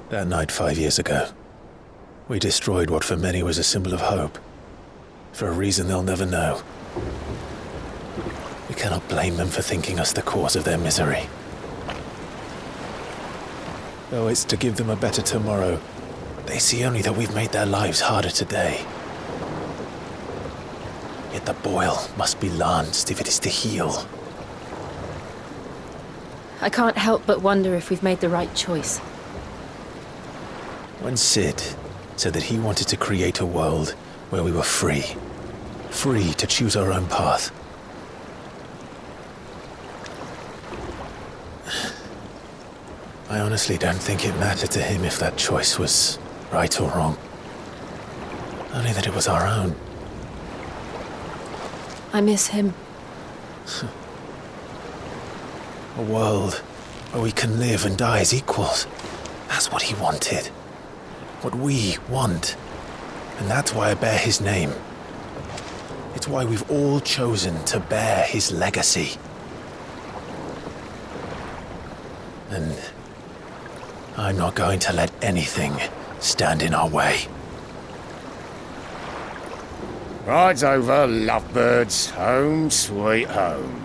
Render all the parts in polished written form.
That night 5 years ago, we destroyed what for many was a symbol of hope. For a reason they'll never know. We cannot blame them for thinking us the cause of their misery. Though it's to give them a better tomorrow, they see only that we've made their lives harder today. Yet the boil must be lanced if it is to heal. I can't help but wonder if we've made the right choice. When Sid said that he wanted to create a world where we were free to choose our own path, I honestly don't think it mattered to him if that choice was right or wrong. Only that it was our own. I miss him. A world where we can live and die as equals. That's what he wanted. What we want. And that's why I bear his name. It's why we've all chosen to bear his legacy. And I'm not going to let anything stand in our way. Rides over, lovebirds, home sweet home.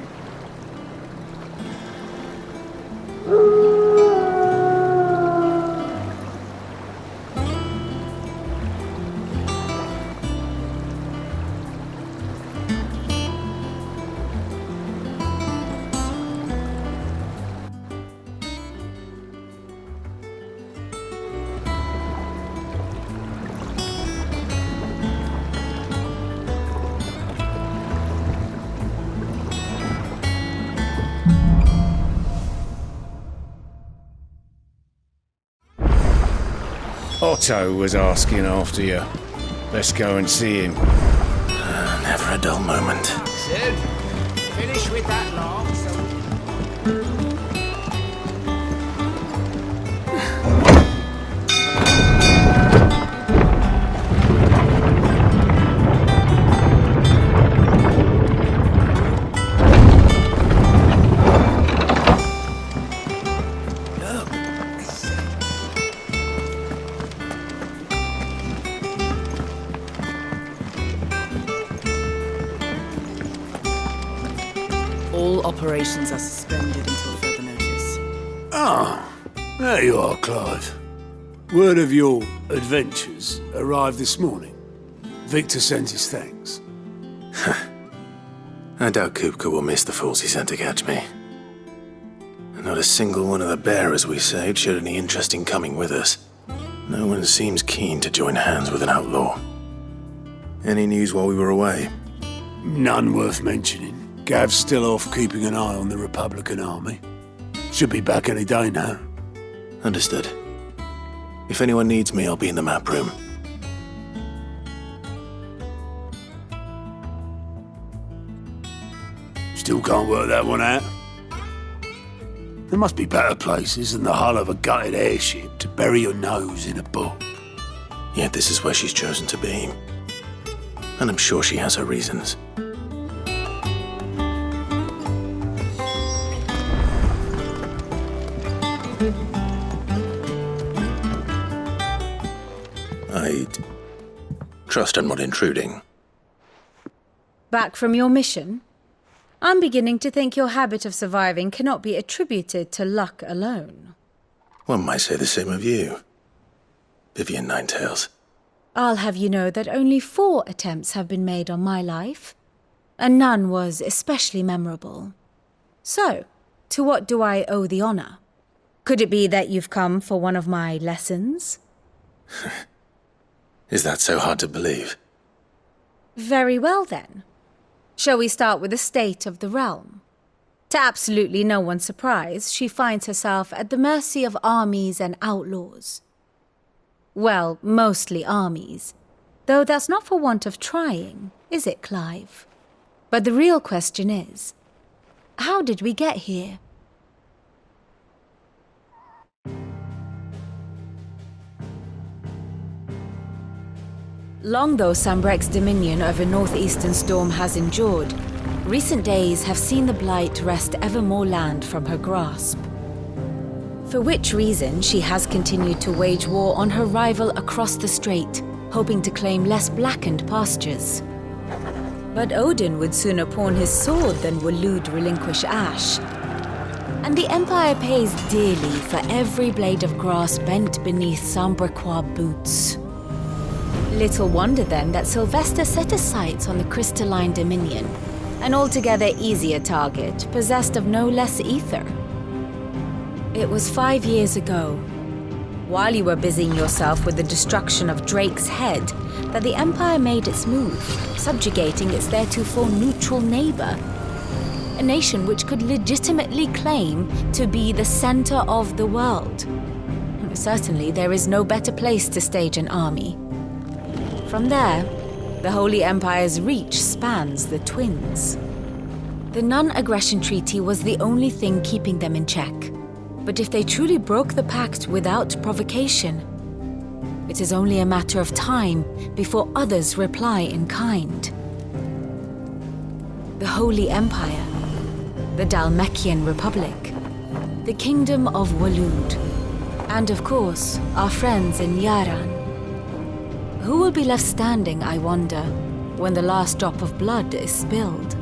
Otto was asking after you. Let's go and see him. Never a dull moment. Sid, finish with that log, All operations are suspended until further notice. Ah, there you are, Clive. Word of your adventures arrived this morning. Victor sent his thanks. I doubt Kupka will miss the fools he sent to catch me. And not a single one of the bearers we saved showed any interest in coming with us. No one seems keen to join hands with an outlaw. Any news while we were away? None worth mentioning. Gav's still off keeping an eye on the Republican army. Should be back any day now. Understood. If anyone needs me, I'll be in the map room. Still can't work that one out. There must be better places than the hull of a gutted airship to bury your nose in a book. Yet this is where she's chosen to be. And I'm sure she has her reasons. I'd trust I'm not intruding. Back from your mission? I'm beginning to think your habit of surviving cannot be attributed to luck alone. One might say the same of you, Vivian Ninetails. I'll have you know that only 4 attempts have been made on my life, and none was especially memorable. So, to what do I owe the honor? Could it be that you've come for one of my lessons? Is that so hard to believe? Very well, then. Shall we start with the state of the realm? To absolutely no one's surprise, she finds herself at the mercy of armies and outlaws. Well, mostly armies. Though that's not for want of trying, is it, Clive? But the real question is, how did we get here? Long though Sambrek's dominion over northeastern Storm has endured, recent days have seen the blight wrest ever more land from her grasp. For which reason she has continued to wage war on her rival across the strait, hoping to claim less blackened pastures. But Odin would sooner pawn his sword than Waloed relinquish Ash. And the Empire pays dearly for every blade of grass bent beneath Sambraquois boots. Little wonder then that Sylvester set his sights on the crystalline dominion, an altogether easier target possessed of no less ether. It was 5 years ago, while you were busying yourself with the destruction of Drake's head, that the Empire made its move, subjugating its theretofore neutral neighbor, a nation which could legitimately claim to be the center of the world. Certainly, there is no better place to stage an army. From there, the Holy Empire's reach spans the Twins. The non-aggression treaty was the only thing keeping them in check. But if they truly broke the pact without provocation, it is only a matter of time before others reply in kind. The Holy Empire, the Dalmekian Republic, the Kingdom of Waloed, and of course, our friends in Yaran. Who will be left standing, I wonder, when the last drop of blood is spilled?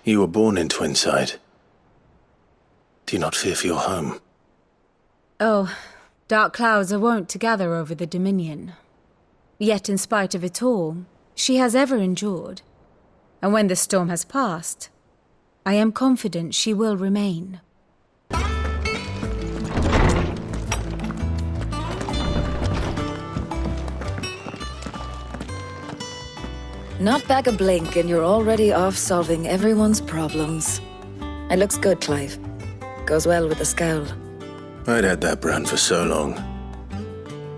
You were born in Twinside. Do you not fear for your home? Oh, dark clouds are wont to gather over the Dominion. Yet in spite of it all, she has ever endured. And when the storm has passed, I am confident she will remain. Not back a blink and you're already off solving everyone's problems. It looks good, Clive. Goes well with the scowl. I'd had that brand for so long.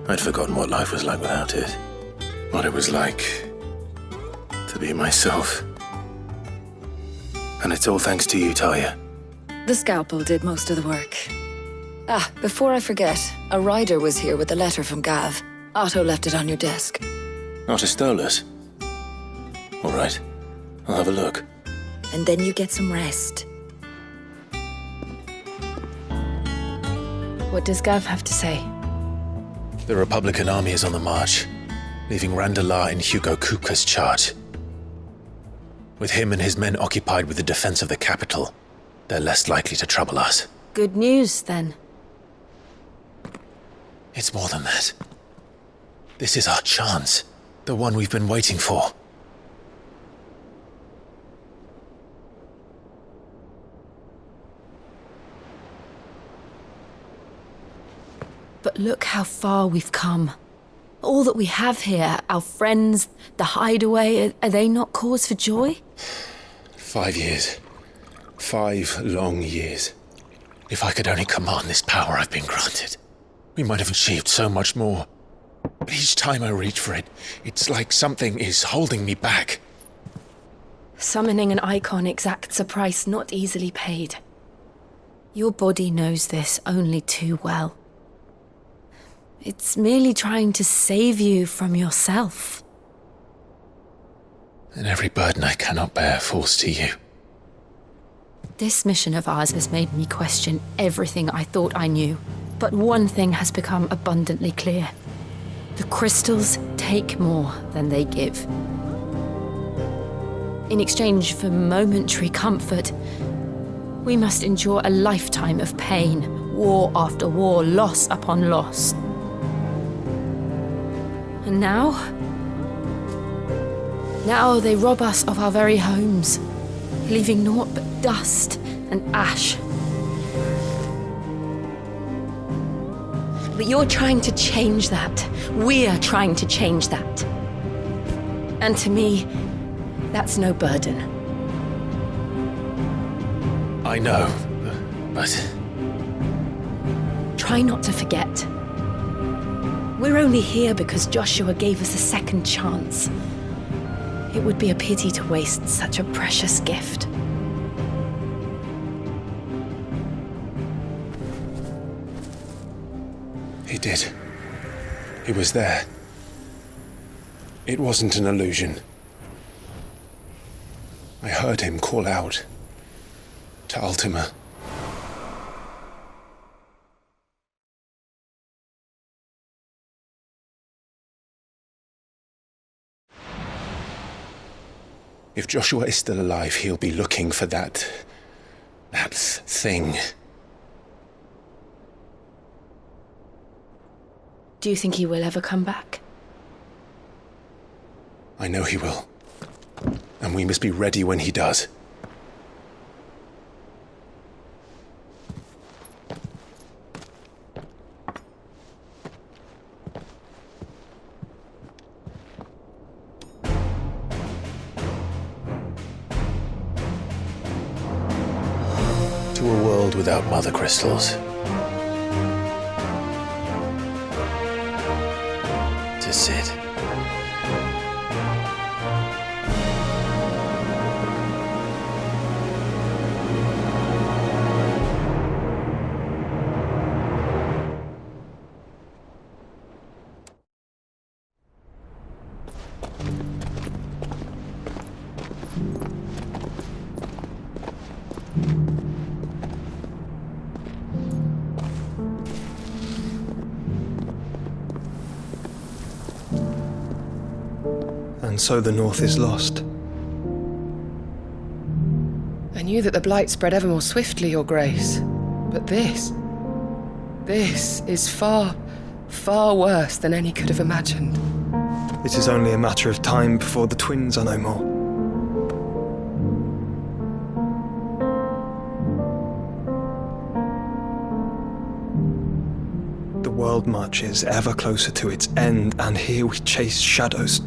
I'd forgotten what life was like without it. What it was like to be myself. And it's all thanks to you, Talia. The scalpel did most of the work. Ah, before I forget, a rider was here with a letter from Gav. Otto left it on your desk. Not a stolus. All right, I'll have a look. And then you get some rest. What does Gav have to say? The Republican army is on the march, leaving Randalar in Hugo Kupka's charge. With him and his men occupied with the defense of the capital, they're less likely to trouble us. Good news, then. It's more than that. This is our chance, the one we've been waiting for. But look how far we've come. All that we have here, our friends, the hideaway, are they not cause for joy? 5 years. 5 long years. If I could only command this power I've been granted, we might have achieved so much more. But each time I reach for it, it's like something is holding me back. Summoning an icon exacts a price not easily paid. Your body knows this only too well. It's merely trying to save you from yourself. And every burden I cannot bear falls to you. This mission of ours has made me question everything I thought I knew. But one thing has become abundantly clear. The crystals take more than they give. In exchange for momentary comfort, we must endure a lifetime of pain, war after war, loss upon loss. And now they rob us of our very homes, leaving naught but dust and ash. But you're trying to change that. We're trying to change that. And to me, that's no burden. I know, but... Try not to forget. We're only here because Joshua gave us a second chance. It would be a pity to waste such a precious gift. He did. He was there. It wasn't an illusion. I heard him call out to Ultima. If Joshua is still alive, he'll be looking for that thing. Do you think he will ever come back? I know he will. And we must be ready when he does. To a world without mother crystals. To Sid. And so the North is lost. I knew that the blight spread ever more swiftly, Your Grace. But this is far, far worse than any could have imagined. It is only a matter of time before the twins are no more. The world marches ever closer to its end, and here we chase shadows.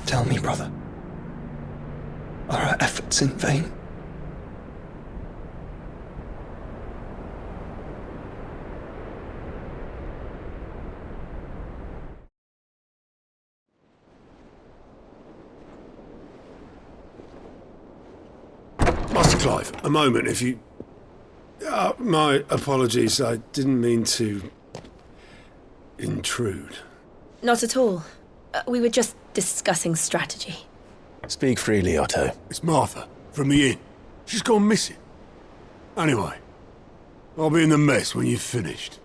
Tell me, brother, are our efforts in vain? Master Clive, a moment, if you... my apologies, I didn't mean to... intrude. Not at all. We were just discussing strategy. Speak freely, Otto. It's Martha, from the inn. She's gone missing. Anyway, I'll be in the mess when you've finished.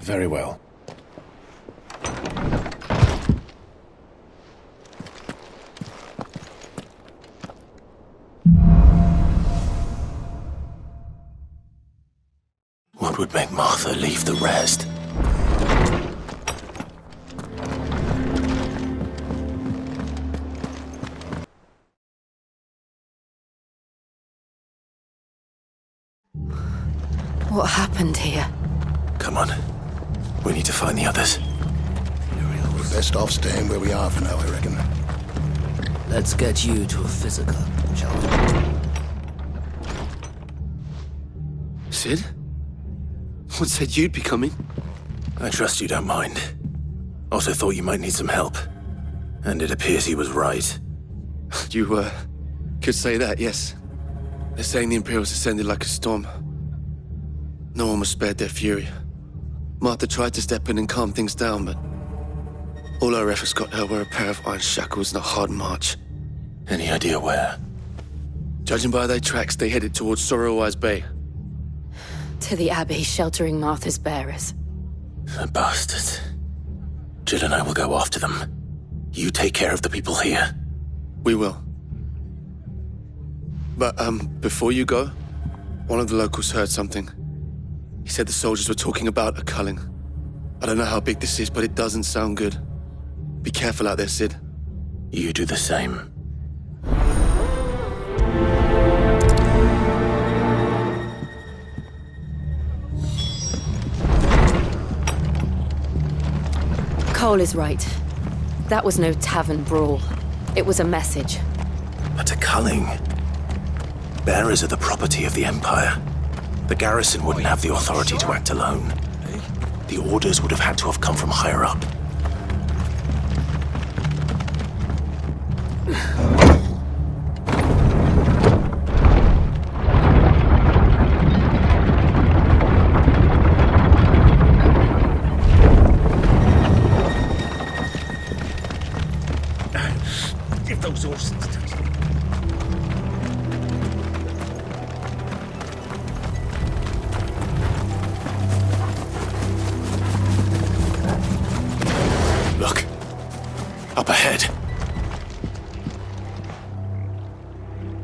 Very well. What would make Martha leave the rest? What happened here? Come on. We need to find the others. We're best off staying where we are for now, I reckon. Let's get you to a physical, shall we? Sid? What said you'd be coming? I trust you don't mind. Also thought you might need some help. And it appears he was right. You, could say that, yes. They're saying the Imperials ascended like a storm. No one was spared their fury. Martha tried to step in and calm things down, but all her efforts got her were a pair of iron shackles and a hard march. Any idea where? Judging by their tracks, they headed towards Sorrowwise Bay. To the Abbey sheltering Martha's bearers. The bastards. Jill and I will go after them. You take care of the people here. We will. But, before you go, one of the locals heard something. He said the soldiers were talking about a culling. I don't know how big this is, but it doesn't sound good. Be careful out there, Sid. You do the same. Cole is right. That was no tavern brawl. It was a message. But a culling. Bearers are the property of the Empire. The garrison wouldn't have the authority to act alone. The orders would have had to have come from higher up. If the those horses. Look. Up ahead.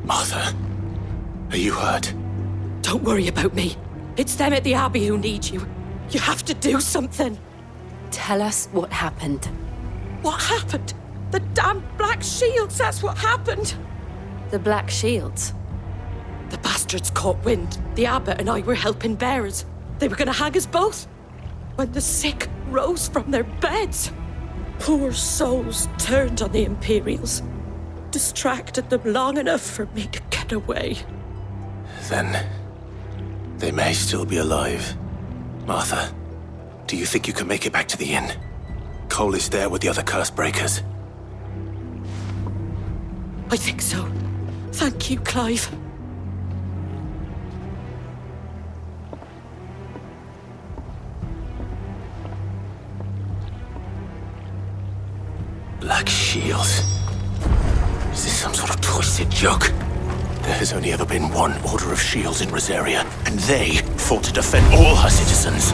Martha, are you hurt? Don't worry about me. It's them at the Abbey who need you. You have to do something. Tell us what happened. What happened? The damn Black Shields, that's what happened. The Black Shields? The bastards caught wind. The abbot and I were helping bearers. They were going to hang us both. When the sick rose from their beds, poor souls turned on the Imperials. Distracted them long enough for me to get away. Then they may still be alive. Martha, do you think you can make it back to the inn? Cole is there with the other curse breakers. I think so. Thank you, Clive. Black Shields. Is this some sort of twisted joke? There has only ever been one Order of Shields in Rosaria, and they fought to defend all her citizens.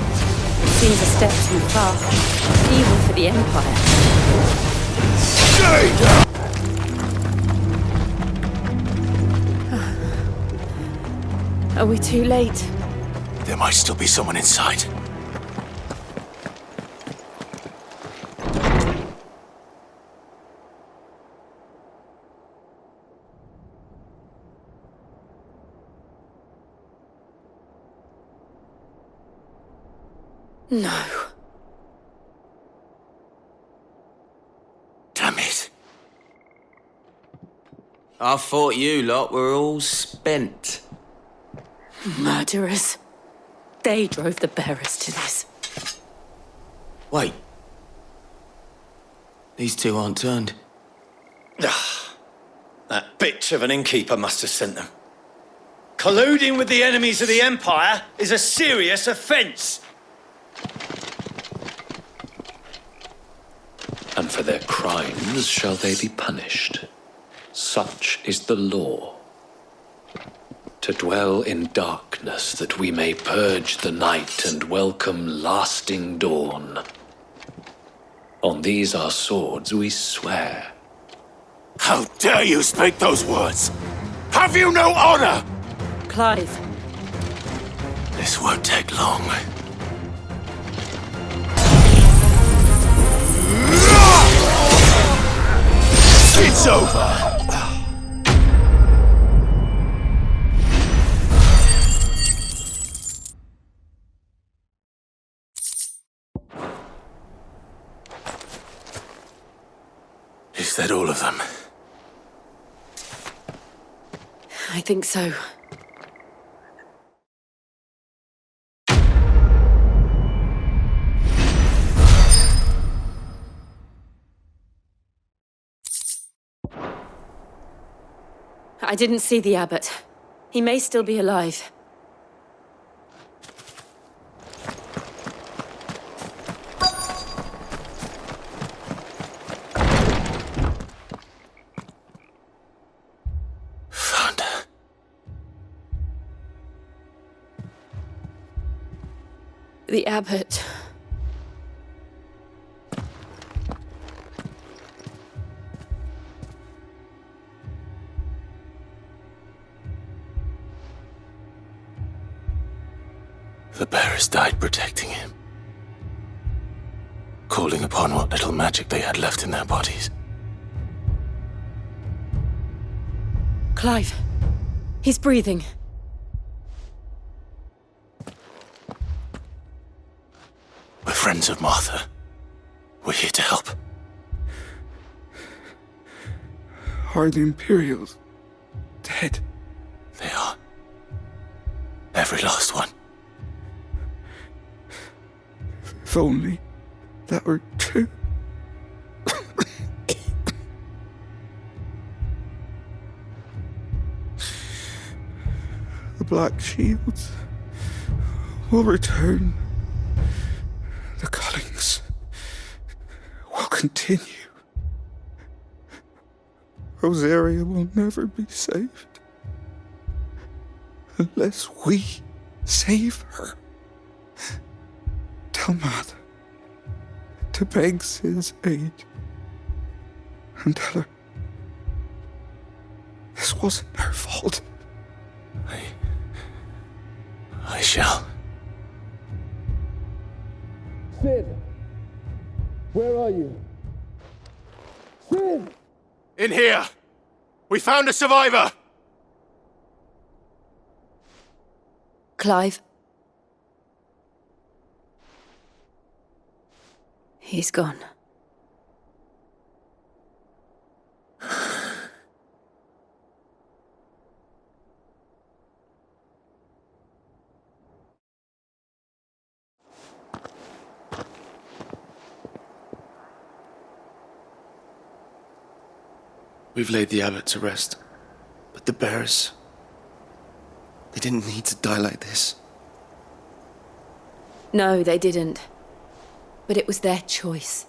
Seems a step too far, even for the Empire. Stay down! Are we too late? There might still be someone inside. No. Damn it. I thought you lot were all spent. Murderers. They drove the bearers to this. Wait. These two aren't turned. That bitch of an innkeeper must have sent them. Colluding with the enemies of the Empire is a serious offence. And for their crimes shall they be punished. Such is the law. To dwell in darkness that we may purge the night and welcome lasting dawn. On these our swords we swear. How dare you speak those words? Have you no honor? Clive. This won't take long. It's over! Is that all of them? I think so. I didn't see the abbot. He may still be alive. Found her. The abbot. The bearers died protecting him, calling upon what little magic they had left in their bodies. Clive. He's breathing. We're friends of Martha. We're here to help. Are the Imperials dead? They are. Every last one. If only that were true. The Black Shields will return. The cullings will continue. Rosaria will never be saved unless we save her. Tell Mother to beg Sid's aid and tell her this wasn't her fault. I shall. Sid! Where are you? Sid! In here! We found a survivor! Clive. He's gone. We've laid the abbot to rest, but the bearers, they didn't need to die like this. No, they didn't. But it was their choice.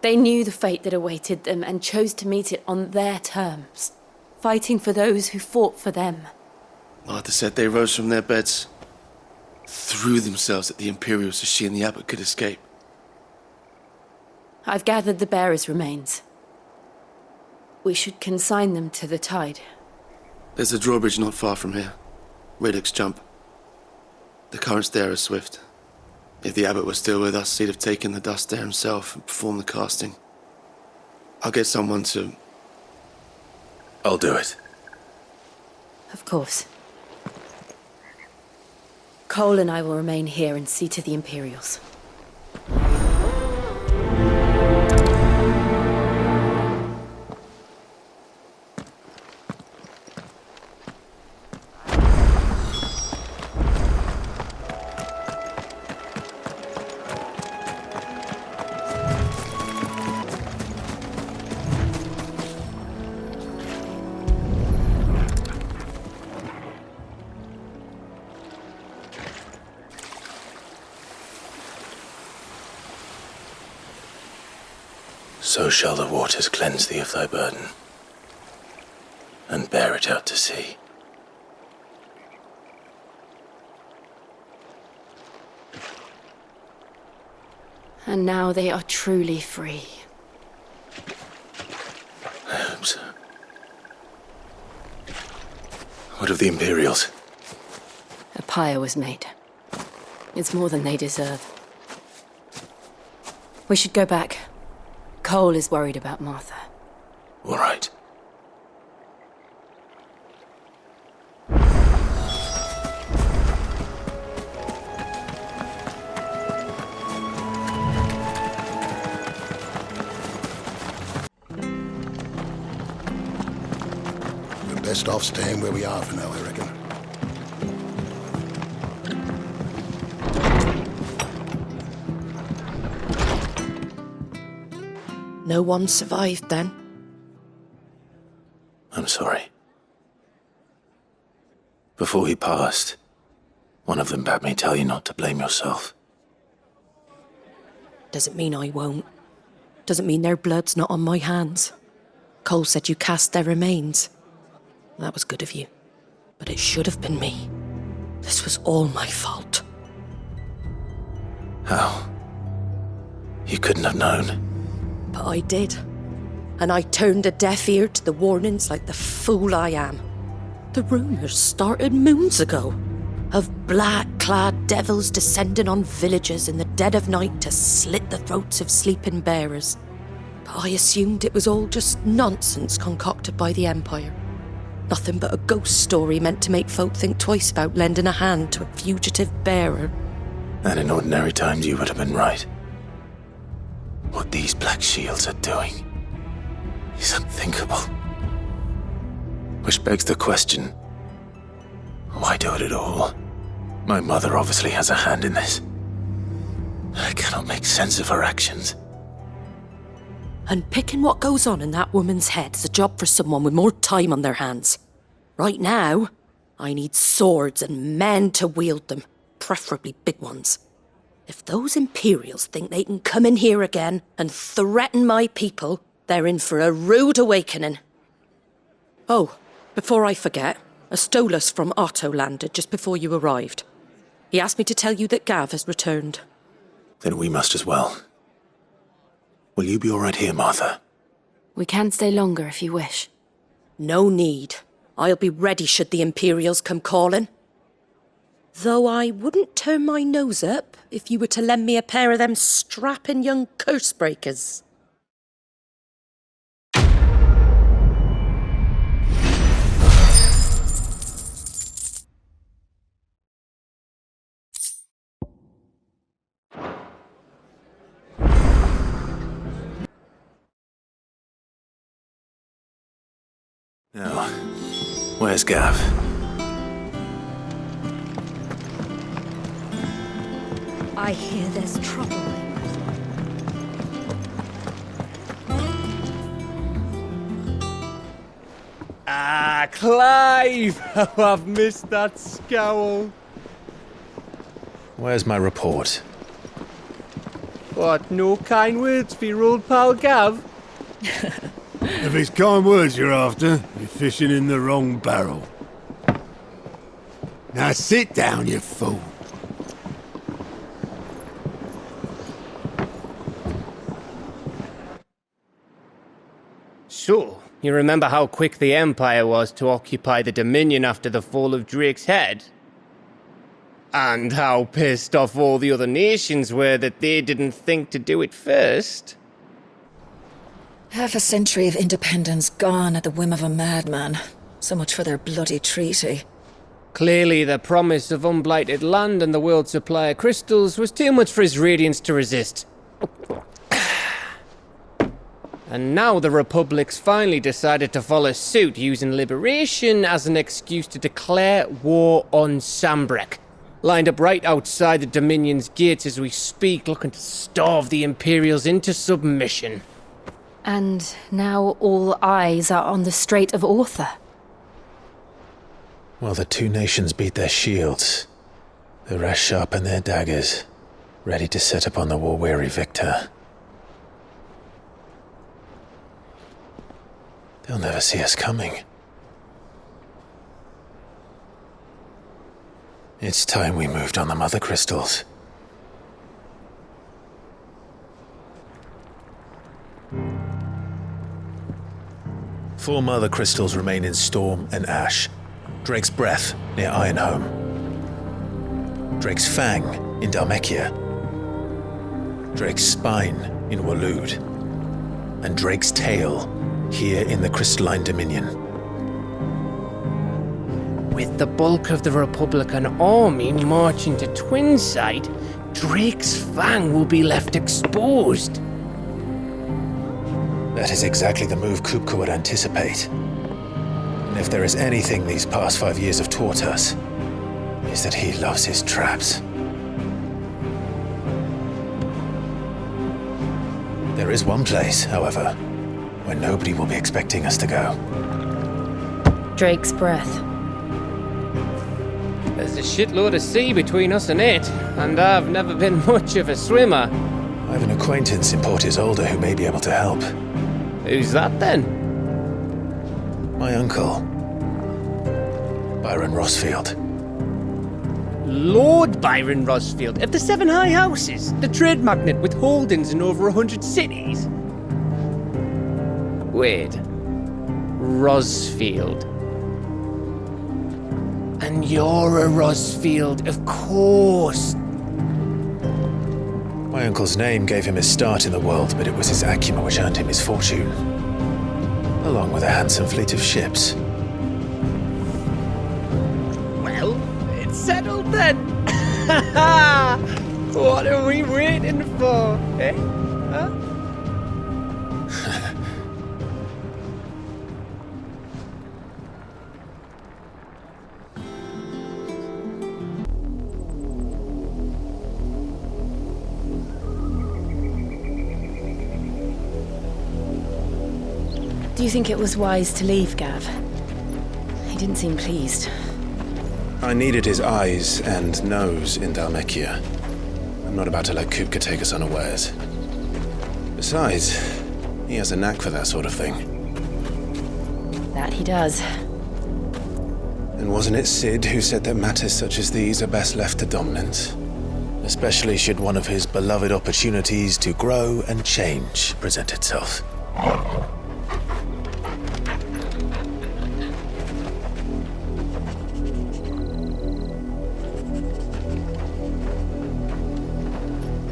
They knew the fate that awaited them and chose to meet it on their terms, fighting for those who fought for them. Martha said they rose from their beds, threw themselves at the Imperials so she and the abbot could escape. I've gathered the bearers' remains. We should consign them to the tide. There's a drawbridge not far from here. Radix Jump. The currents there are swift. If the abbot was still with us, he'd have taken the dust there himself and performed the casting. I'll get someone to... I'll do it. Of course. Cole and I will remain here and see to the Imperials. So shall the waters cleanse thee of thy burden, and bear it out to sea. And now they are truly free. I hope so. What of the Imperials? A pyre was made. It's more than they deserve. We should go back. Cole is worried about Martha. All right. We're best off staying where we are for now, I reckon. No one survived then? I'm sorry. Before he passed, one of them bade me tell you not to blame yourself. Doesn't mean I won't. Doesn't mean their blood's not on my hands. Cole said you cast their remains. That was good of you. But it should have been me. This was all my fault. How? You couldn't have known. But I did. And I turned a deaf ear to the warnings like the fool I am. The rumours started moons ago of black-clad devils descending on villages in the dead of night to slit the throats of sleeping bearers. But I assumed it was all just nonsense concocted by the Empire. Nothing but a ghost story meant to make folk think twice about lending a hand to a fugitive bearer. And in ordinary times you would have been right. What these Black Shields are doing is unthinkable. Which begs the question, why do it at all? My mother obviously has a hand in this. I cannot make sense of her actions. And picking what goes on in that woman's head is a job for someone with more time on their hands. Right now, I need swords and men to wield them, preferably big ones. If those Imperials think they can come in here again and threaten my people, they're in for a rude awakening. Oh, before I forget, a Stolas from Otto landed just before you arrived. He asked me to tell you that Gav has returned. Then we must as well. Will you be all right here, Martha? We can stay longer if you wish. No need. I'll be ready should the Imperials come calling. Though I wouldn't turn my nose up if you were to lend me a pair of them strapping young curse breakers. Now, where's Gav? I hear there's trouble. Ah, Clive! How I've missed that scowl. Where's my report? What, no kind words for your old pal Gav? If it's kind words you're after, you're fishing in the wrong barrel. Now sit down, you fool. So, you remember how quick the Empire was to occupy the Dominion after the fall of Drake's head? And how pissed off all the other nations were that they didn't think to do it first? Half a century of independence gone at the whim of a madman. So much for their bloody treaty. Clearly, the promise of unblighted land and the world's supply of crystals was too much for his radiance to resist. And now the Republic's finally decided to follow suit, using liberation as an excuse to declare war on Sambrek. Lined up right outside the Dominion's gates as we speak, looking to starve the Imperials into submission. And now all eyes are on the Strait of Author. While the two nations beat their shields, the rest sharpen their daggers, ready to set upon the war-weary victor. They'll never see us coming. It's time we moved on the mother crystals. Four mother crystals remain in Storm and Ash. Drake's Breath near Ironhome. Drake's Fang in Dhalmekia. Drake's Spine in Waloed. And Drake's Tail here in the Crystalline Dominion. With the bulk of the Republican army marching to Twinside, Drake's Fang will be left exposed. That is exactly the move Kupka would anticipate. And if there is anything these past 5 years have taught us, is that he loves his traps. There is one place, however, where nobody will be expecting us to go. Drake's Breath. There's a shitload of sea between us and it, and I've never been much of a swimmer. I have an acquaintance in Port Isolde who may be able to help. Who's that then? My uncle, Byron Rossfield. Lord Byron Rossfield of the Seven High Houses, the trade magnate with holdings in over 100 cities. Wait, Rossfield. And you're a Rossfield, of course. My uncle's name gave him his start in the world, but it was his acumen which earned him his fortune, along with a handsome fleet of ships. Well, it's settled then. What are we waiting for, eh? Huh? Do you think it was wise to leave, Gav? He didn't seem pleased. I needed his eyes and nose in Dhalmekia. I'm not about to let Kupka take us unawares. Besides, he has a knack for that sort of thing. That he does. And wasn't it Sid who said that matters such as these are best left to dominance? Especially should one of his beloved opportunities to grow and change present itself.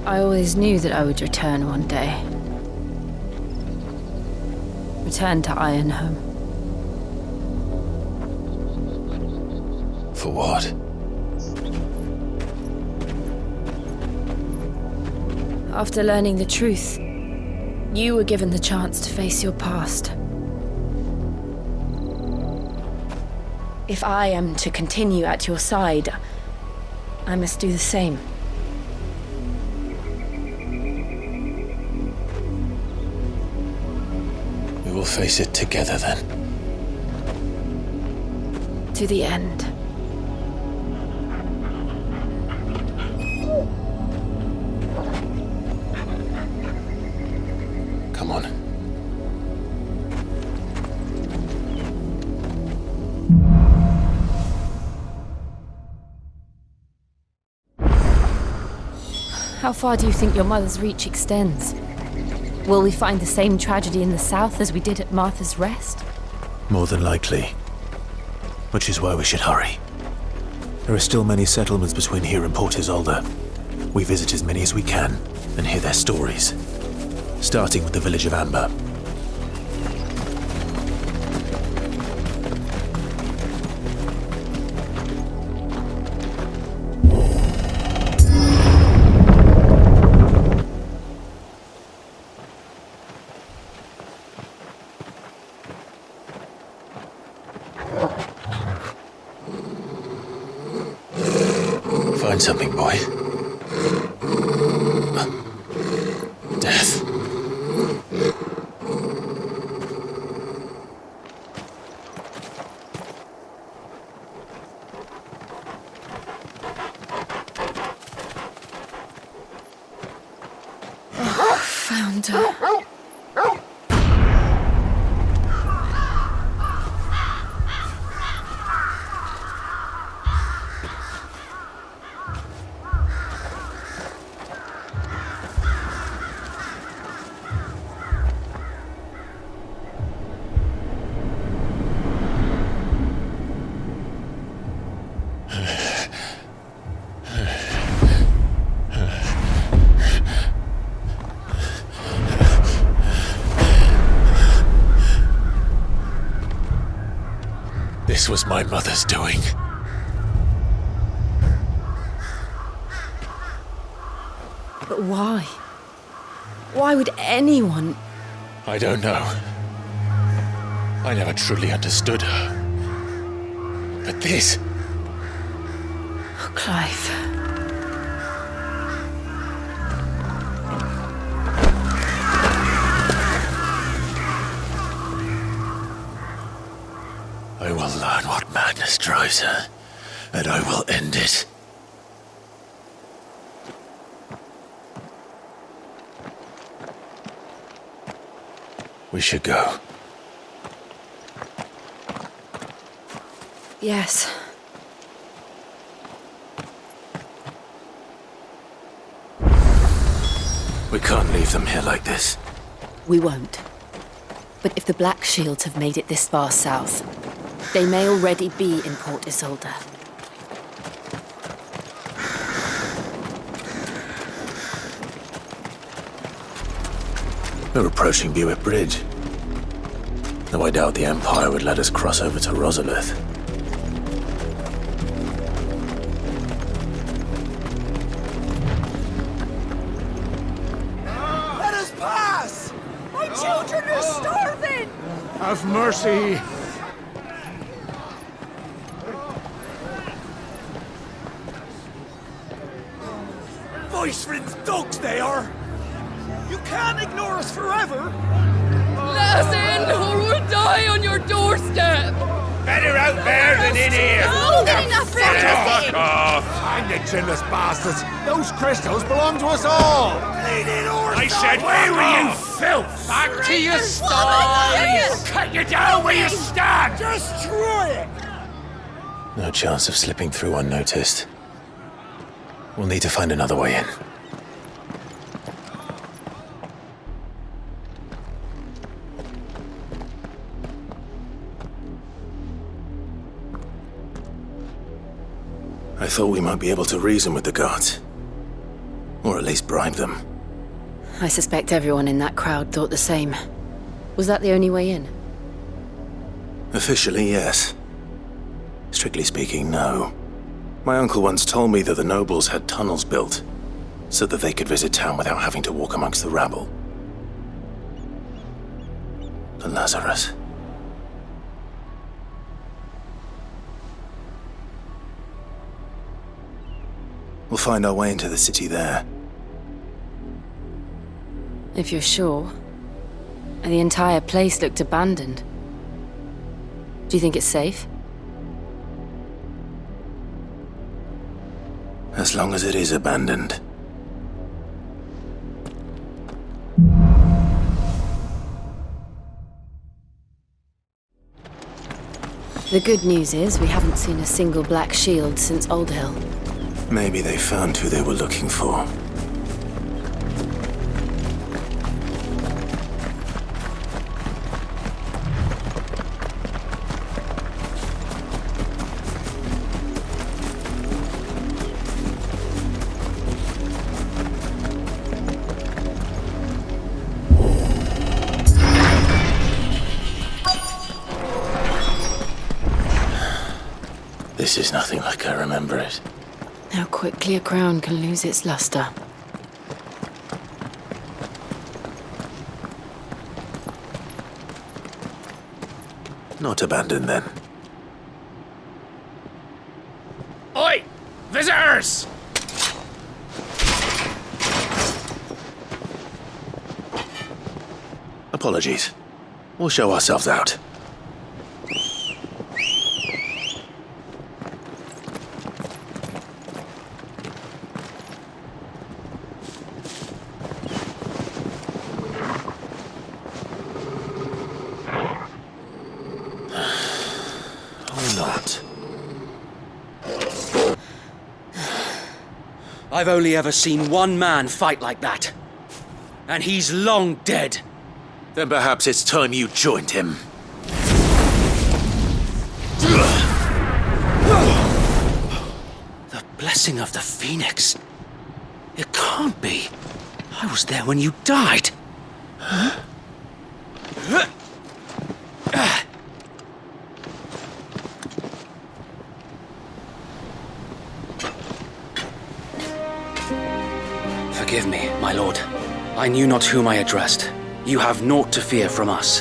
I always knew that I would return one day. Return to Ironhome. For what? After learning the truth, you were given the chance to face your past. If I am to continue at your side, I must do the same. We will face it together then. To the end. Come on. How far do you think your mother's reach extends? Will we find the same tragedy in the south as we did at Martha's Rest? More than likely. Which is why we should hurry. There are still many settlements between here and Port Isolde. We visit as many as we can and hear their stories. Starting with the village of Amber. Find something, boy. Death. Found her. This was my mother's doing. But why? Why would anyone? I don't know. I never truly understood her. But this... Oh, Clive. I will learn what madness drives her, and I will end it. We should go. Yes. We can't leave them here like this. We won't. But if the Black Shields have made it this far south, they may already be in Port Isolde. We're approaching Buick Bridge. Though I doubt the Empire would let us cross over to Rosalith. Let us pass! My children are starving! Have mercy! Viceland's dogs they are! You can't ignore us forever! Let us in, or we'll die on your doorstep! Better out there than in here! Fuck off! I'm the chinless bastards! Those crystals belong to us all! I said, where were you, filth? Back to your style! Cut you down where you stand! Destroy it! No chance of slipping through unnoticed. We'll need to find another way in. I thought we might be able to reason with the guards. Or at least bribe them. I suspect everyone in that crowd thought the same. Was that the only way in? Officially, yes. Strictly speaking, no. My uncle once told me that the nobles had tunnels built, so that they could visit town without having to walk amongst the rabble. But Lazarus... We'll find our way into the city there. If you're sure. The entire place looked abandoned. Do you think it's safe? As long as it is abandoned. The good news is we haven't seen a single black shield since Old Hill. Maybe they found who they were looking for. This is nothing like I remember it. How quickly a crown can lose its luster. Not abandoned, then. Oi! Visitors! Apologies. We'll show ourselves out. I've only ever seen one man fight like that. And he's long dead. Then perhaps it's time you joined him. The blessing of the Phoenix. It can't be. I was there when you died. Forgive me, my lord. I knew not whom I addressed. You have naught to fear from us.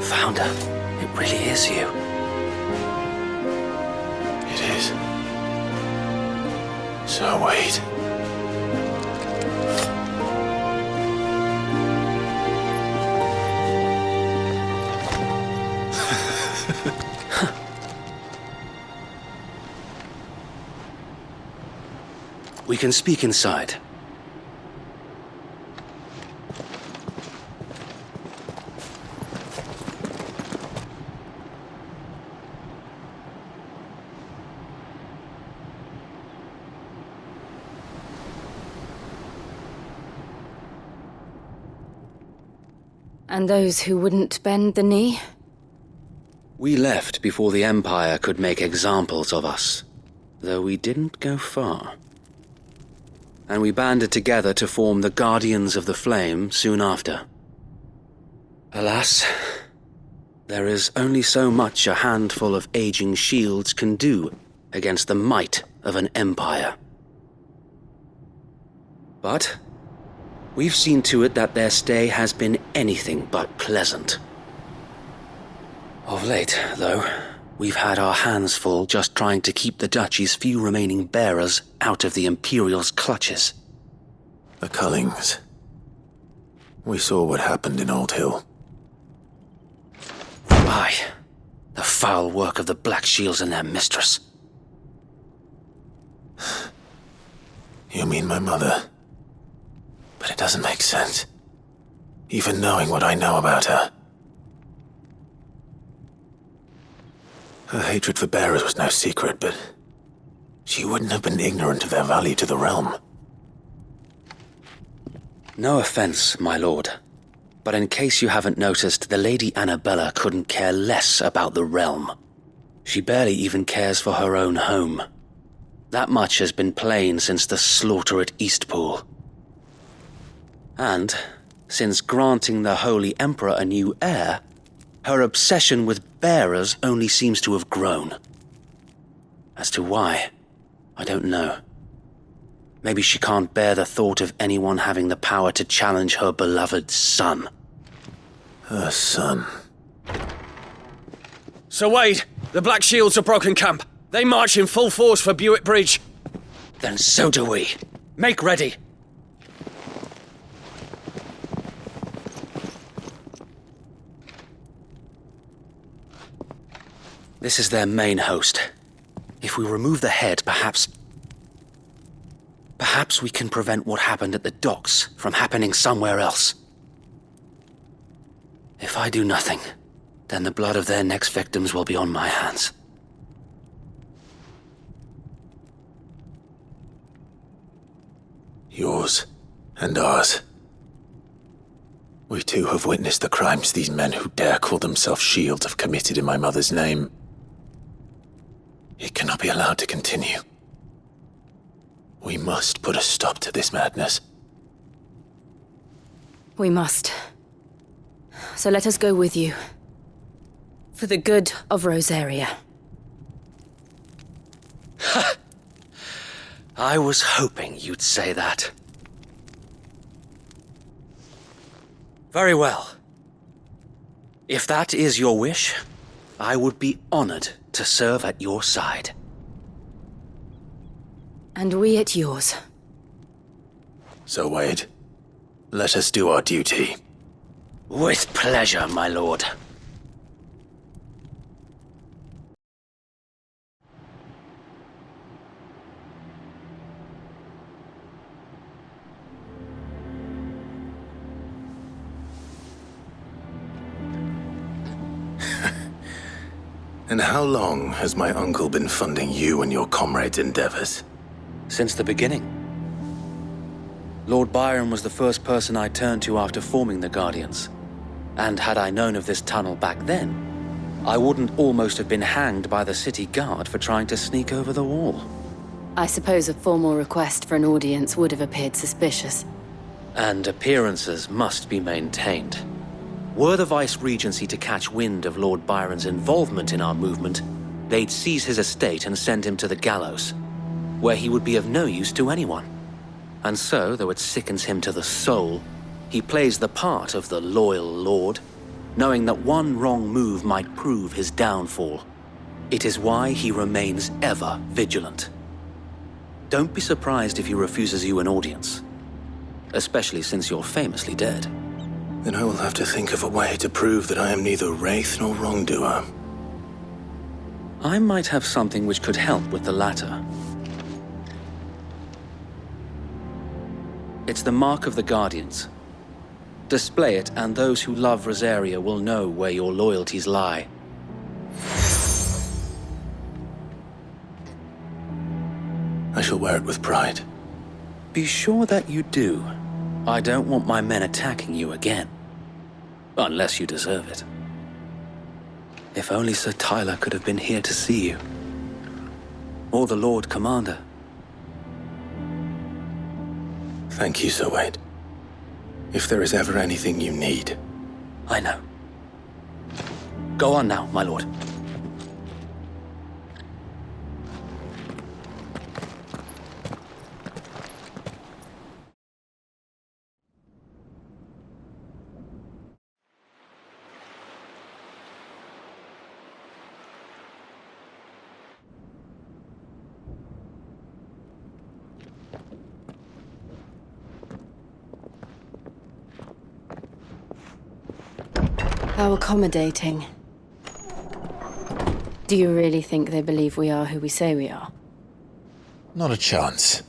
Founder, it really is you. It is. So wait. We can speak inside. And those who wouldn't bend the knee? We left before the Empire could make examples of us, though we didn't go far. And we banded together to form the Guardians of the Flame soon after. Alas, there is only so much a handful of aging shields can do against the might of an empire. But we've seen to it that their stay has been anything but pleasant. Of late, though, we've had our hands full just trying to keep the Duchy's few remaining bearers out of the Imperial's clutches. The Cullings. We saw what happened in Old Hill. Aye, the foul work of the Black Shields and their mistress. You mean my mother? But it doesn't make sense. Even knowing what I know about her. Her hatred for bearers was no secret, but she wouldn't have been ignorant of their value to the realm. No offense, my lord, but in case you haven't noticed, the Lady Annabella couldn't care less about the realm. She barely even cares for her own home. That much has been plain since the slaughter at Eastpool. And, since granting the Holy Emperor a new heir, her obsession with bearers only seems to have grown. As to why, I don't know. Maybe she can't bear the thought of anyone having the power to challenge her beloved son. Her son. Sir Wade, the Black Shields have broken camp. They march in full force for Buick Bridge. Then so do we. Make ready. This is their main host. If we remove the head, perhaps we can prevent what happened at the docks from happening somewhere else. If I do nothing, then the blood of their next victims will be on my hands. Yours and ours. We too have witnessed the crimes these men who dare call themselves shields have committed in my mother's name. It cannot be allowed to continue. We must put a stop to this madness. We must. So let us go with you. For the good of Rosaria. I was hoping you'd say that. Very well. If that is your wish, I would be honored to serve at your side. And we at yours. So, Wade, let us do our duty. With pleasure, my lord. And how long has my uncle been funding you and your comrades' endeavors? Since the beginning. Lord Byron was the first person I turned to after forming the Guardians. And had I known of this tunnel back then, I wouldn't almost have been hanged by the city guard for trying to sneak over the wall. I suppose a formal request for an audience would have appeared suspicious. And appearances must be maintained. Were the Vice-Regency to catch wind of Lord Byron's involvement in our movement, they'd seize his estate and send him to the gallows, where he would be of no use to anyone. And so, though it sickens him to the soul, he plays the part of the loyal lord, knowing that one wrong move might prove his downfall. It is why he remains ever vigilant. Don't be surprised if he refuses you an audience, especially since you're famously dead. Then I will have to think of a way to prove that I am neither wraith nor wrongdoer. I might have something which could help with the latter. It's the mark of the Guardians. Display it, and those who love Rosaria will know where your loyalties lie. I shall wear it with pride. Be sure that you do. I don't want my men attacking you again. Unless you deserve it. If only Sir Tyler could have been here to see you. Or the Lord Commander. Thank you, Sir Wade. If there is ever anything you need. I know. Go on now, my lord. How accommodating. Do you really think they believe we are who we say we are? Not a chance.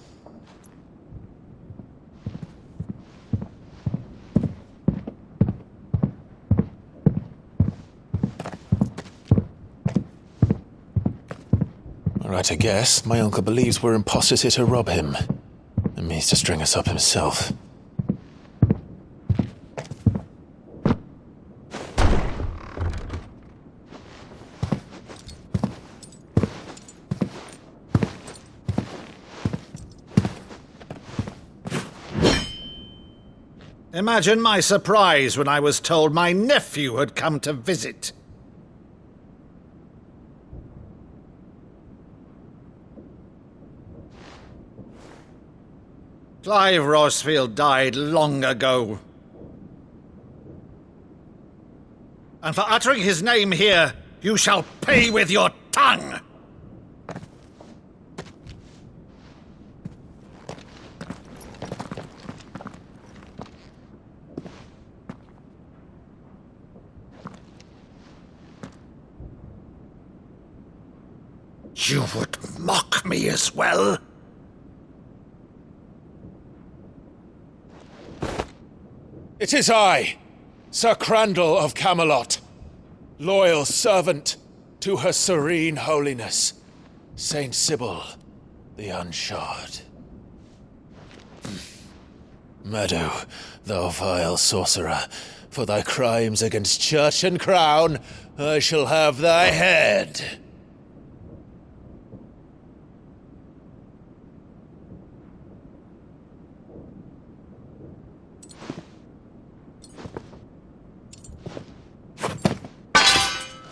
Alright, I guess. My uncle believes we're imposters here to rob him. And means to string us up himself. Imagine my surprise when I was told my nephew had come to visit. Clive Rosfield died long ago. And for uttering his name here, you shall pay with your tongue! You would mock me as well? It is I, Sir Crandall of Camelot, loyal servant to Her Serene Holiness, Saint Sybil the Unshod. Meadow, thou vile sorcerer, for thy crimes against church and crown, I shall have thy head.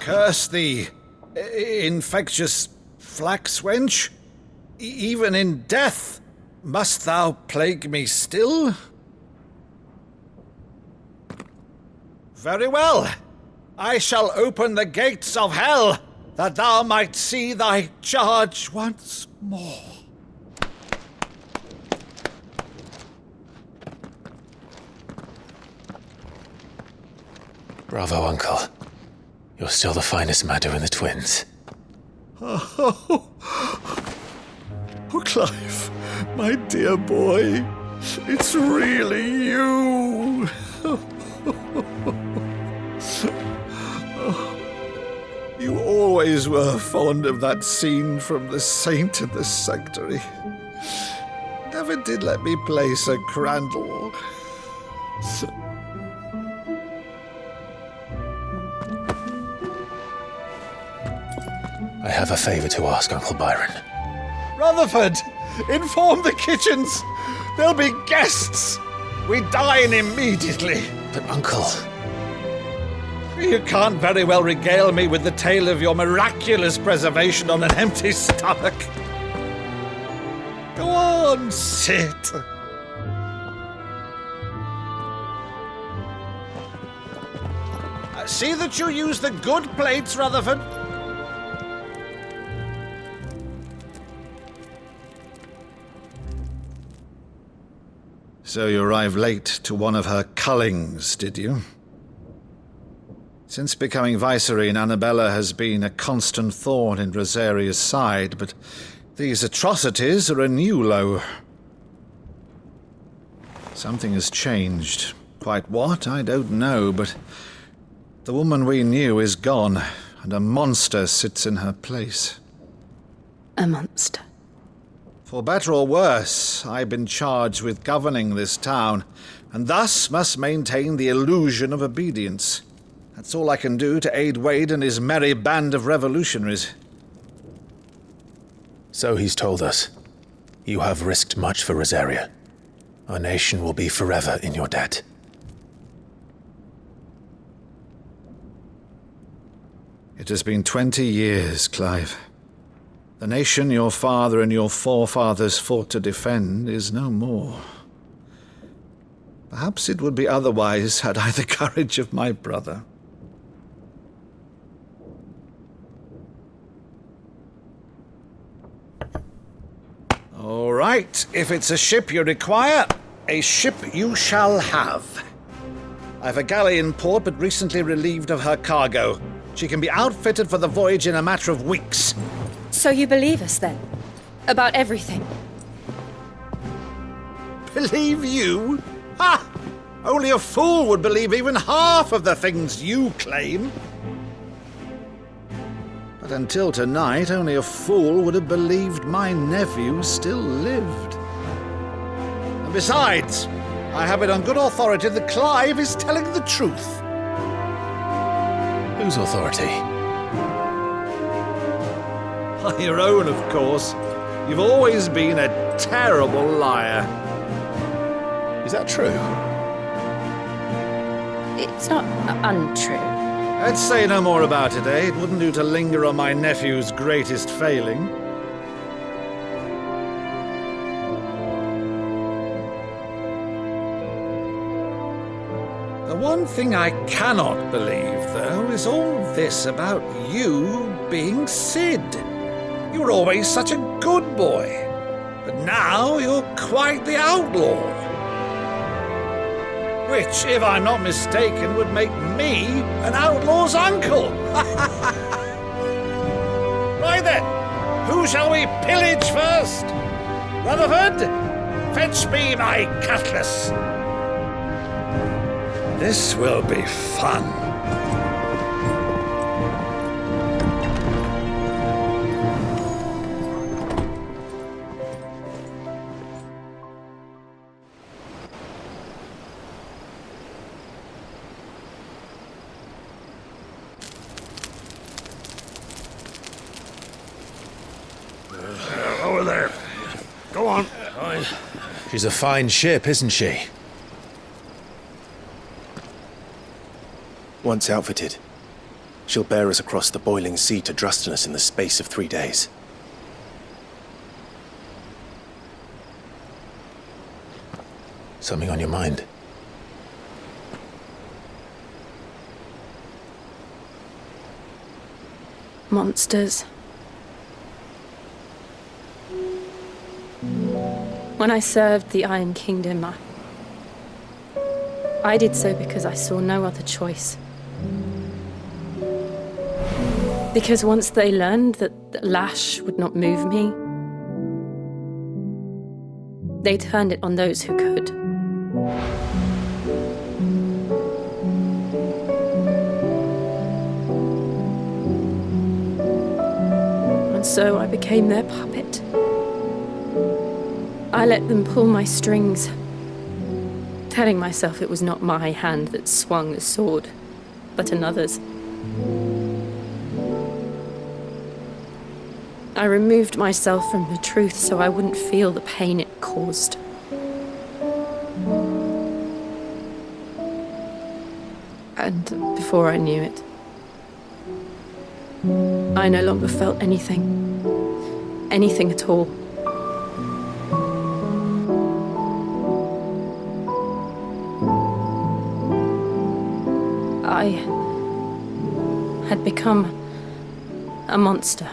Curse thee, infectious flax wench. Even in death, must thou plague me still? Very well. I shall open the gates of hell, that thou might see thy charge once more. Bravo, Uncle. You're still the finest Madhu in the twins. Oh, Clive, my dear boy, it's really you. You always were fond of that scene from The Saint and the Sanctuary. Never did let me play Sir Crandall. I have a favour to ask, Uncle Byron. Rutherford, inform the kitchens. There'll be guests. We dine immediately. But, Uncle... You can't very well regale me with the tale of your miraculous preservation on an empty stomach. Go on, sit. See that you use the good plates, Rutherford. So you arrived late to one of her cullings, did you? Since becoming Vicereine, Annabella has been a constant thorn in Rosaria's side, but these atrocities are a new low. Something has changed. Quite what, I don't know, but the woman we knew is gone, and a monster sits in her place. A monster? For better or worse, I've been charged with governing this town, and thus must maintain the illusion of obedience. That's all I can do to aid Wade and his merry band of revolutionaries. So he's told us. You have risked much for Rosaria. Our nation will be forever in your debt. It has been 20 years, Clive. The nation your father and your forefathers fought to defend is no more. Perhaps it would be otherwise had I the courage of my brother. All right, if it's a ship you require, a ship you shall have. I've a galley in port, but recently relieved of her cargo. She can be outfitted for the voyage in a matter of weeks. So you believe us then? About everything? Believe you? Ha! Only a fool would believe even half of the things you claim. But until tonight, only a fool would have believed my nephew still lived. And besides, I have it on good authority that Clive is telling the truth. Whose authority? By your own, of course. You've always been a terrible liar. Is that true? It's not untrue. Let's say no more about it, eh? It wouldn't do to linger on my nephew's greatest failing. The one thing I cannot believe, though, is all this about you being Sid. You were always such a good boy, but now you're quite the outlaw. Which, if I'm not mistaken, would make me an outlaw's uncle. Right then, who shall we pillage first? Rutherford, fetch me my cutlass. This will be fun. Over there. Go on. She's a fine ship, isn't she? Once outfitted, she'll bear us across the boiling sea to Drustinus in the space of 3 days. Something on your mind? Monsters. When I served the Iron Kingdom, I did so because I saw no other choice. Because once they learned that the lash would not move me, they turned it on those who could. And so I became their puppet. I let them pull my strings, telling myself it was not my hand that swung the sword, but another's. I removed myself from the truth so I wouldn't feel the pain it caused. And before I knew it, I no longer felt anything at all. I had become a monster.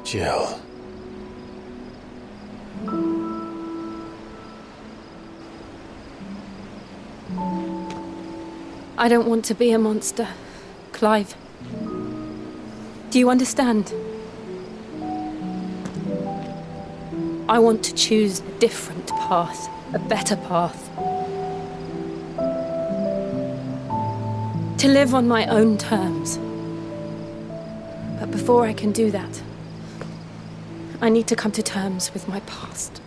Jill. I don't want to be a monster, Clive. Do you understand? I want to choose a different path, a better path. To live on my own terms. But before I can do that, I need to come to terms with my past.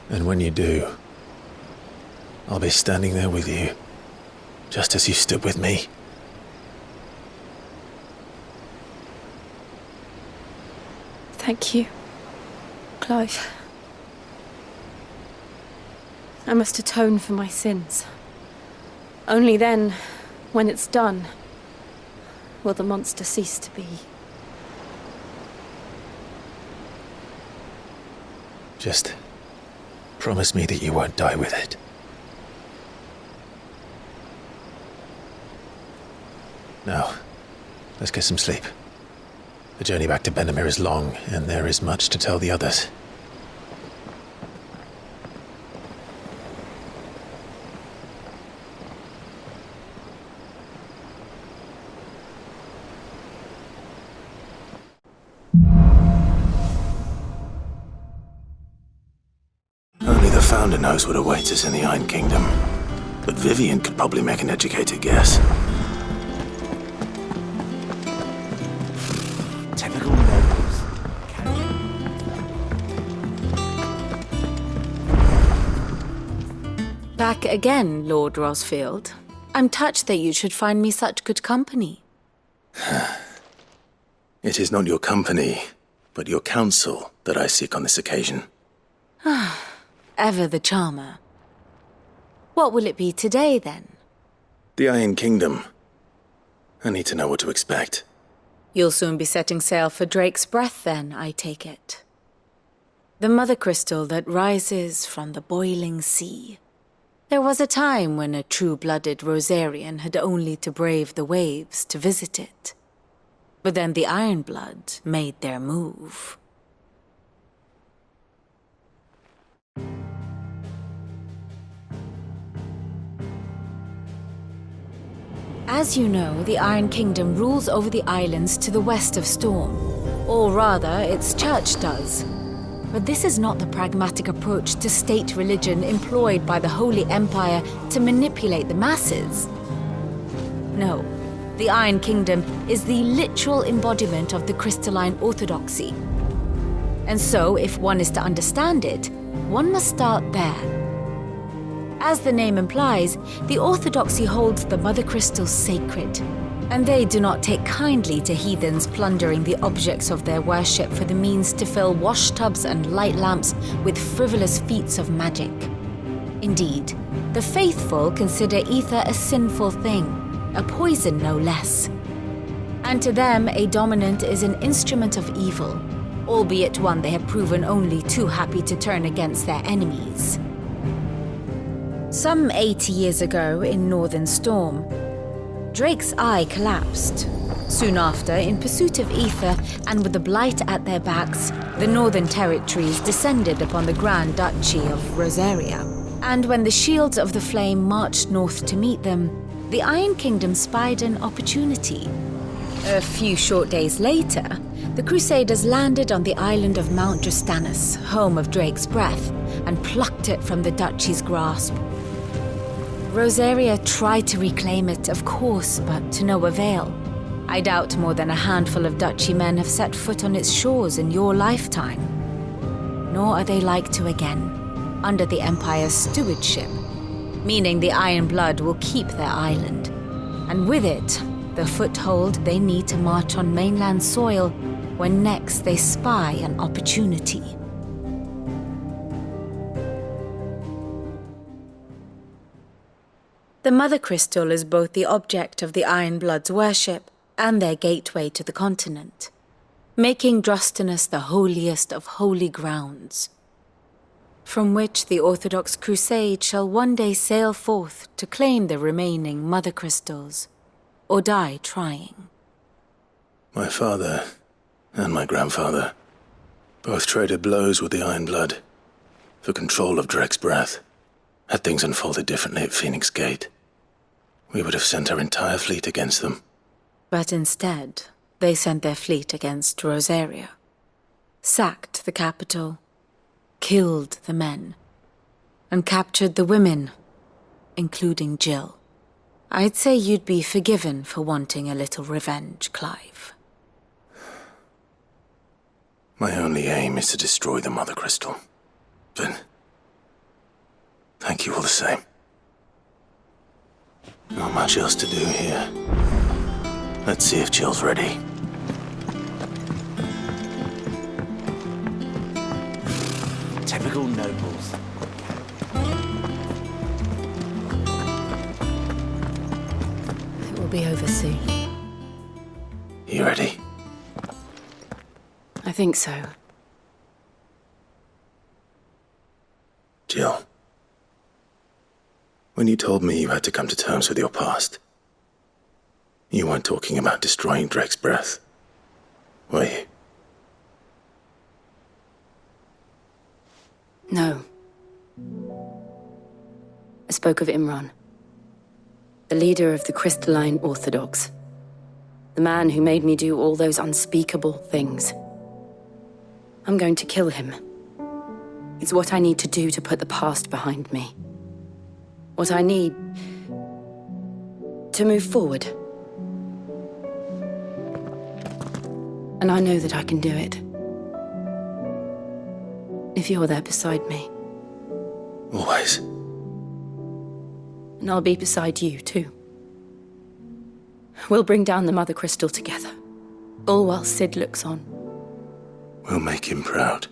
And when you do, I'll be standing there with you, just as you stood with me. Thank you, Clive. I must atone for my sins. Only then, when it's done, will the monster cease to be. Just promise me that you won't die with it. Now, let's get some sleep. The journey back to Benamir is long, and there is much to tell the others. Founder knows what awaits us in the Iron Kingdom, but Vivian could probably make an educated guess. Typical nobles. Back again, Lord Rosfield. I'm touched that you should find me such good company. It is not your company, but your counsel that I seek on this occasion. Ever the charmer. What will it be today, then? The Iron Kingdom. I need to know what to expect. You'll soon be setting sail for Drake's Breath, then, I take it. The mother crystal that rises from the boiling sea. There was a time when a true-blooded Rosarian had only to brave the waves to visit it. But then the Ironblood made their move. As you know, the Iron Kingdom rules over the islands to the west of Storm. Or rather, its church does. But this is not the pragmatic approach to state religion employed by the Holy Empire to manipulate the masses. No, the Iron Kingdom is the literal embodiment of the crystalline orthodoxy. And so, if one is to understand it, one must start there. As the name implies, the orthodoxy holds the mother crystals sacred, and they do not take kindly to heathens plundering the objects of their worship for the means to fill washtubs and light lamps with frivolous feats of magic. Indeed, the faithful consider ether a sinful thing, a poison no less. And to them, a dominant is an instrument of evil, albeit one they have proven only too happy to turn against their enemies. Some 80 years ago in Northern Storm, Drake's eye collapsed. Soon after, in pursuit of ether and with the blight at their backs, the Northern Territories descended upon the Grand Duchy of Rosaria. And when the Shields of the Flame marched north to meet them, the Iron Kingdom spied an opportunity. A few short days later, the Crusaders landed on the island of Mount Drustanus, home of Drake's Breath, and plucked it from the duchy's grasp. Rosaria tried to reclaim it, of course, but to no avail. I doubt more than a handful of duchy men have set foot on its shores in your lifetime. Nor are they like to again, under the Empire's stewardship, meaning the Iron Blood will keep their island, and with it, the foothold they need to march on mainland soil when next they spy an opportunity. The Mother Crystal is both the object of the Iron Blood's worship and their gateway to the continent, making Drustanus the holiest of holy grounds, from which the Orthodox Crusade shall one day sail forth to claim the remaining Mother Crystals, or die trying. My father and my grandfather both traded blows with the Iron Blood for control of Drake's Breath. Had things unfolded differently at Phoenix Gate, we would have sent our entire fleet against them. But instead, they sent their fleet against Rosaria, sacked the capital, killed the men, and captured the women, including Jill. I'd say you'd be forgiven for wanting a little revenge, Clive. My only aim is to destroy the Mother Crystal. But thank you all the same. Not much else to do here. Let's see if Jill's ready. Typical nobles. It will be over soon. You ready? I think so. Jill, when you told me you had to come to terms with your past, you weren't talking about destroying Drake's Breath, were you? No. I spoke of Imran, the leader of the Crystalline Orthodox, the man who made me do all those unspeakable things. I'm going to kill him. It's what I need to do to put the past behind me. What I need to move forward. And I know that I can do it. If you're there beside me. Always. And I'll be beside you, too. We'll bring down the Mother Crystal together, all while Sid looks on. We'll make him proud.